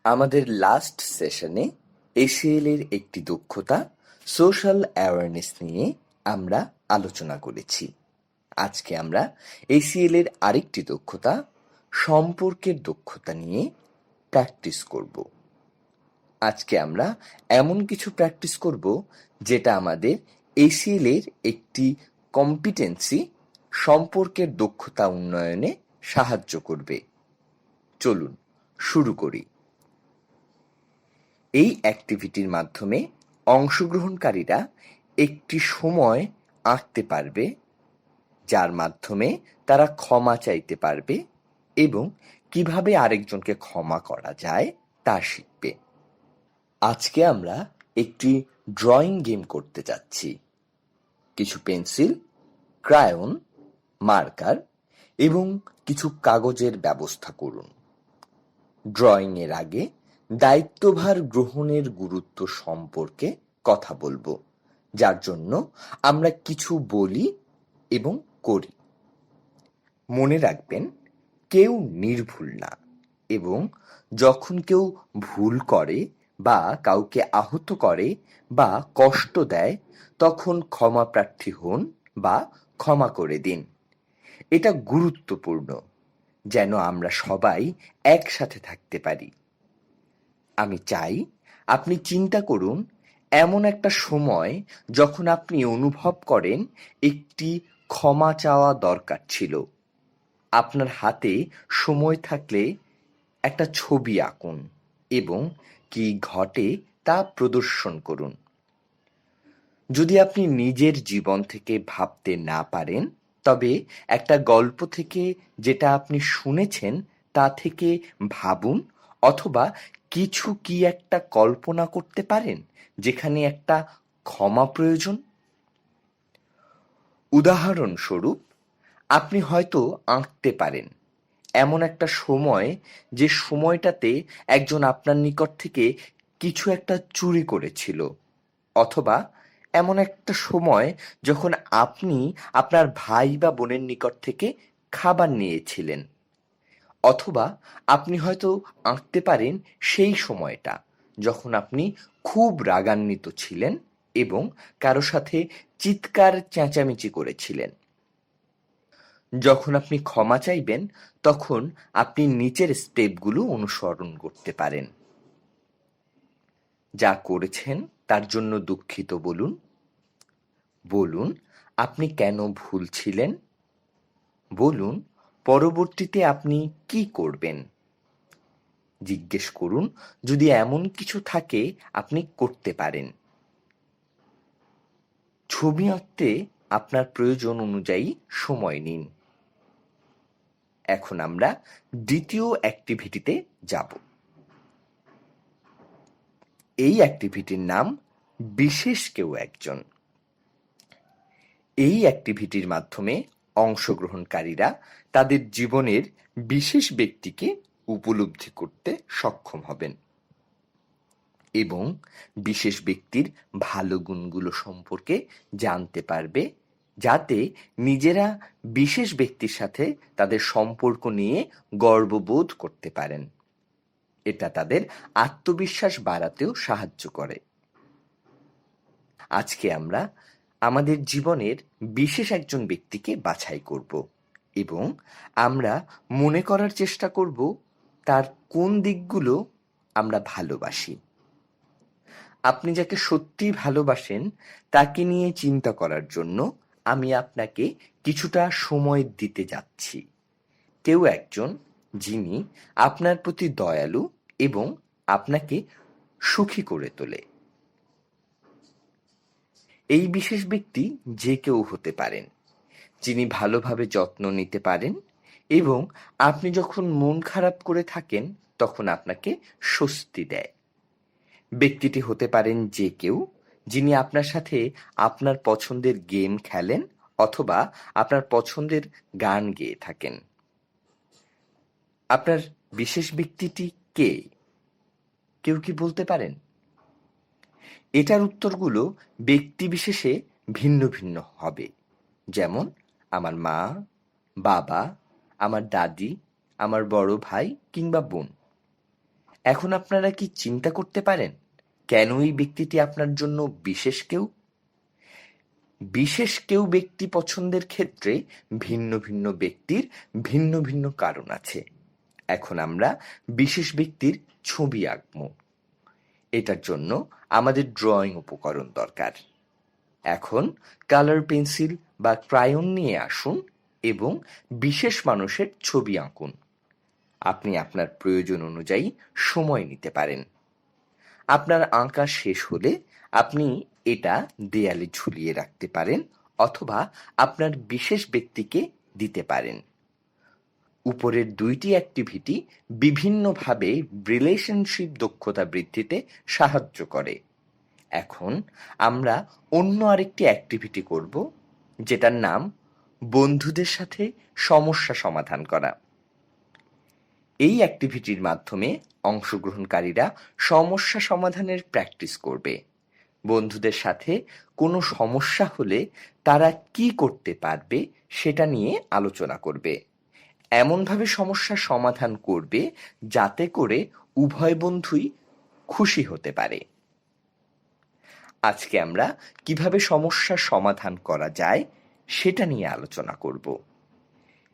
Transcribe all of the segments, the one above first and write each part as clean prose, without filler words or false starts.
আমাদের লাস্ট সেশনে এসিএল এর একটি দক্ষতা সোশ্যাল অ্যাওয়ারনেস নিয়ে আমরা আলোচনা করেছি। আজকে আমরা এসিএল এর আরেকটি দক্ষতা সম্পর্কের দক্ষতা নিয়ে প্র্যাকটিস করব। আজকে আমরা এমন কিছু প্র্যাকটিস করব যেটা আমাদের এসিএল এর একটি কম্পিটেন্সি সম্পর্কের দক্ষতা উন্নয়নে সাহায্য করবে। চলুন শুরু করি। এই অ্যাক্টিভিটির মাধ্যমে অংশগ্রহণকারীরা একটি সময় আঁকতে পারবে যার মাধ্যমে তারা ক্ষমা চাইতে পারবে এবং কিভাবে আরেকজনকে ক্ষমা করা যায় তা শিখবে। আজকে আমরা একটি ড্রয়িং গেম করতে যাচ্ছি। কিছু পেন্সিল, ক্রায়ন, মার্কার এবং কিছু কাগজের ব্যবস্থা করুন। ড্রয়িং এর আগে দায়িত্বভার গ্রহণের গুরুত্ব সম্পর্কে কথা বলবো, যার জন্য আমরা কিছু বলি এবং করি। মনে রাখবেন, কেউ নির্ভুল না এবং যখন কেউ ভুল করে বা কাউকে আহত করে বা কষ্ট দেয় তখন ক্ষমাপ্রার্থী হন বা ক্ষমা করে দিন। এটা গুরুত্বপূর্ণ যেন আমরা সবাই একসাথে থাকতে পারি। আমি চাই আপনি চিন্তা করুন এমন একটা সময় যখন আপনি অনুভব করেন একটি ক্ষমা চাওয়া দরকার ছিল। আপনার হাতে সময় থাকলে একটা ছবি আঁকুন এবং কি ঘটে তা প্রদর্শন করুন। যদি আপনি নিজের জীবন থেকে ভাবতে না পারেন, তবে একটা গল্প থেকে যেটা আপনি শুনেছেন তা থেকে ভাবুন, অথবা কিছু কি একটা কল্পনা করতে পারেন যেখানে একটা ক্ষমা প্রয়োজন। উদাহরণস্বরূপ, আপনি হয়তো আঁকতে পারেন এমন একটা সময় যে সময়টাতে একজন আপনার নিকট থেকে কিছু একটা চুরি করেছিল, অথবা এমন একটা সময় যখন আপনি আপনার ভাই বা বোনের নিকট থেকে খাবার নিয়েছিলেন, অথবা আপনি হয়তো আঁকতে পারেন সেই সময়টা যখন আপনি খুব রাগান্বিত ছিলেন এবং কারো সাথে চিৎকার চেঁচামেচি করেছিলেন। যখন আপনি ক্ষমা চাইবেন তখন আপনি নিচের স্টেপগুলো অনুসরণ করতে পারেন। যা করেছেন তার জন্য দুঃখিত বলুন। বলুন আপনি কেন ভুল ছিলেন। বলুন পরবর্তীতে আপনি কি করবেন। জিজ্ঞেস করুন যদি এমন কিছু থাকে আপনি করতে পারেন। ছবি আঁকতে আপনার প্রয়োজন অনুযায়ী সময় নিন। এখন আমরা দ্বিতীয় অ্যাক্টিভিটিতে যাব। এই অ্যাক্টিভিটির নাম বিশেষ কেউ একজন। এই অ্যাক্টিভিটির মাধ্যমে অংশগ্রহণকারীরা তাদের জীবনের বিশেষ ব্যক্তিকে উপলব্ধি করতে সক্ষম হবেন এবং বিশেষ ব্যক্তির ভালো গুণগুলো সম্পর্কে জানতে পারবে, যাতে নিজেরা বিশেষ ব্যক্তির সাথে তাদের সম্পর্ক নিয়ে গর্ববোধ করতে পারেন। এটা তাদের আত্মবিশ্বাস বাড়াতেও সাহায্য করে। আজকে আমরা আমাদের জীবনের বিশেষ একজন ব্যক্তিকে বাছাই করব এবং আমরা মনে করার চেষ্টা করব তার কোন দিকগুলো আমরা ভালোবাসি। আপনি যাকে সত্যিই ভালোবাসেন তাকে নিয়ে চিন্তা করার জন্য আমি আপনাকে কিছুটা সময় দিতে যাচ্ছি। কেউ একজন যিনি আপনার প্রতি দয়ালু এবং আপনাকে সুখী করে তোলে। এই বিশেষ ব্যক্তি যে কেউ হতে পারেন, যিনি ভালোভাবে যত্ন নিতে পারেন এবং আপনি যখন মন খারাপ করে থাকেন তখন আপনাকে স্বস্তি দেয়। ব্যক্তিটি হতে পারেন যে কেউ যিনি আপনার সাথে আপনার পছন্দের গেম খেলেন অথবা আপনার পছন্দের গান গেয়ে থাকেন। আপনার বিশেষ ব্যক্তিটি কে? কেউ কি বলতে পারেন? এটার উত্তরগুলো ব্যক্তিবিশেষে ভিন্ন ভিন্ন হবে। যেমন আমার মা, বাবা, আমার দাদি, আমার বড় ভাই কিংবা বোন। এখন আপনারা কি চিন্তা করতে পারেন কেন এই ব্যক্তিটি আপনার জন্য বিশেষ কেউ? বিশেষ কেউ ব্যক্তি পছন্দের ক্ষেত্রে ভিন্ন ভিন্ন ব্যক্তির ভিন্ন ভিন্ন কারণ আছে। এখন আমরা বিশেষ ব্যক্তির ছবি আঁকব। এটার জন্য আমাদের ড্রয়িং উপকরণ দরকার। এখন কালার পেন্সিল বা ক্রায়ন নিয়ে আসুন এবং বিশেষ মানুষের ছবি আঁকুন। আপনি আপনার প্রয়োজন অনুযায়ী সময় নিতে পারেন। আপনার আঁকা শেষ হলে আপনি এটা দেয়ালে ঝুলিয়ে রাখতে পারেন অথবা আপনার বিশেষ ব্যক্তিকে দিতে পারেন। উপরের দুইটি অ্যাক্টিভিটি বিভিন্নভাবে রিলেশনশিপ দক্ষতা বৃদ্ধিতে সাহায্য করে। এখন আমরা অন্য আরেকটি অ্যাক্টিভিটি করব, যেটার নাম বন্ধুদের সাথে সমস্যা সমাধান করা। এই অ্যাক্টিভিটির মাধ্যমে অংশগ্রহণকারীরা সমস্যা সমাধানের প্র্যাকটিস করবে। বন্ধুদের সাথে কোনো সমস্যা হলে তারা কি করতে পারবে সেটা নিয়ে আলোচনা করবে। এমনভাবে সমস্যার সমাধান করবে যাতে করে উভয় বন্ধুই খুশি হতে পারে। আজকে আমরা কিভাবে সমস্যার সমাধান করা যায় সেটা নিয়ে আলোচনা করব।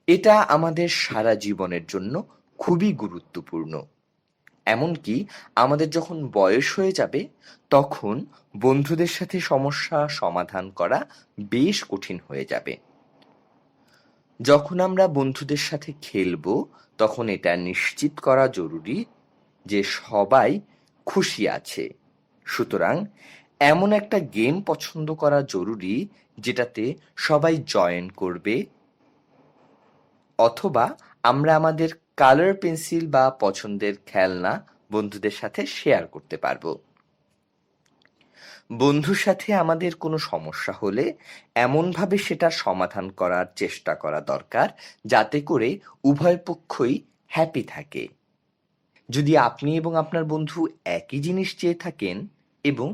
এটা আমাদের সারা জীবনের জন্য খুবই গুরুত্বপূর্ণ। এমনকি আমাদের যখন বয়স হয়ে যাবে তখন বন্ধুদের সাথে সমস্যা সমাধান করা বেশ কঠিন হয়ে যাবে। যখন আমরা বন্ধুদের সাথে খেলবো তখন এটা নিশ্চিত করা জরুরি যে সবাই খুশি আছে। সুতরাং এমন একটা গেম পছন্দ করা জরুরি যেটাতে সবাই জয়েন করবে, অথবা আমরা আমাদের কালার পেন্সিল বা পছন্দের খেলনা বন্ধুদের সাথে শেয়ার করতে পারবো। বন্ধুর সাথে আমাদের কোনো সমস্যা হলে এমনভাবে সেটার সমাধান করার চেষ্টা করা দরকার যাতে করে উভয় পক্ষই হ্যাপি থাকে। যদি আপনি এবং আপনার বন্ধু একই জিনিস চেয়ে থাকেন এবং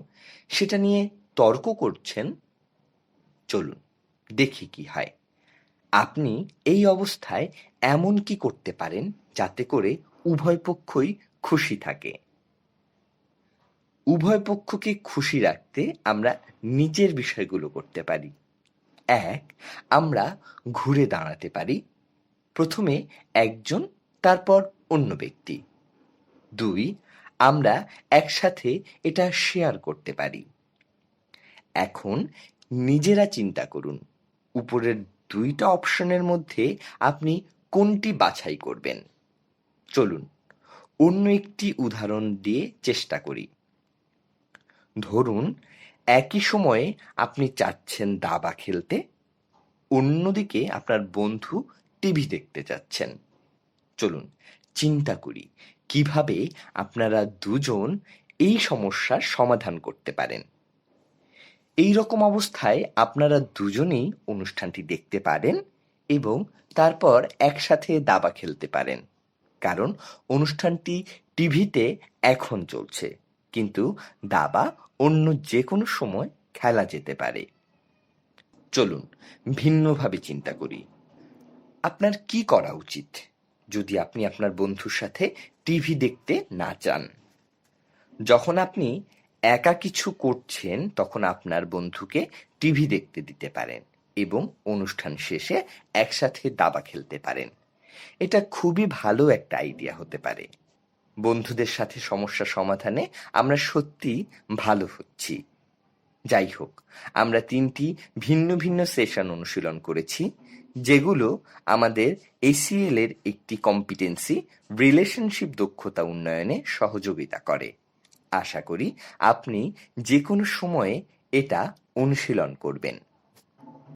সেটা নিয়ে তর্ক করছেন, চলুন দেখি কি হয়। আপনি এই অবস্থায় এমন কি করতে পারেন যাতে করে উভয় পক্ষই খুশি থাকে। উভয় পক্ষকে খুশি রাখতে আমরা নিচের বিষয়গুলো করতে পারি। 1. আমরা ঘুরে দাঁড়াতে পারি। প্রথমে একজন, তারপর অন্য ব্যক্তি। 2. আমরা একসাথে এটা শেয়ার করতে পারি। এখন নিজেরা চিন্তা করুন, উপরের দুইটা অপশনের মধ্যে আপনি কোনটি বাছাই করবেন। চলুন অন্য একটি উদাহরণ দিয়ে চেষ্টা করি। ধরুন একই সময়ে আপনি চাচ্ছেন দাবা খেলতে, অন্যদিকে আপনার বন্ধু টিভি দেখতে যাচ্ছেন। চলুন চিন্তা করি কিভাবে আপনারা দুজন এই সমস্যার সমাধান করতে পারেন। এই রকম অবস্থায় আপনারা দুজনেই অনুষ্ঠানটি দেখতে পারেন এবং তারপর একসাথে দাবা খেলতে পারেন, কারণ অনুষ্ঠানটি টিভিতে এখন চলছে, কিন্তু দাবা অন্য যে কোনো সময় খেলা যেতে পারে। চলুন ভিন্নভাবে চিন্তা করি। আপনার কি করা উচিত যদি আপনি আপনার বন্ধুর সাথে টিভি দেখতে না চান? যখন আপনি একা কিছু করছেন তখন আপনার বন্ধুকে টিভি দেখতে দিতে পারেন এবং অনুষ্ঠান শেষে একসাথে দাবা খেলতে পারেন। এটা খুবই ভালো একটা আইডিয়া হতে পারে। বন্ধুদের সাথে সমস্যা সমাধানে আমরা সত্যি ভালো হচ্ছি। যাই হোক, আমরা 3টি ভিন্ন ভিন্ন সেশন অনুশীলন করেছি, যেগুলো আমাদের এসইএল এর একটি কম্পিটেন্সি রিলেশনশিপ দক্ষতা উন্নয়নে সহযোগিতা করে। আশা করি আপনি যে কোনো সময়ে এটা অনুশীলন করবেন।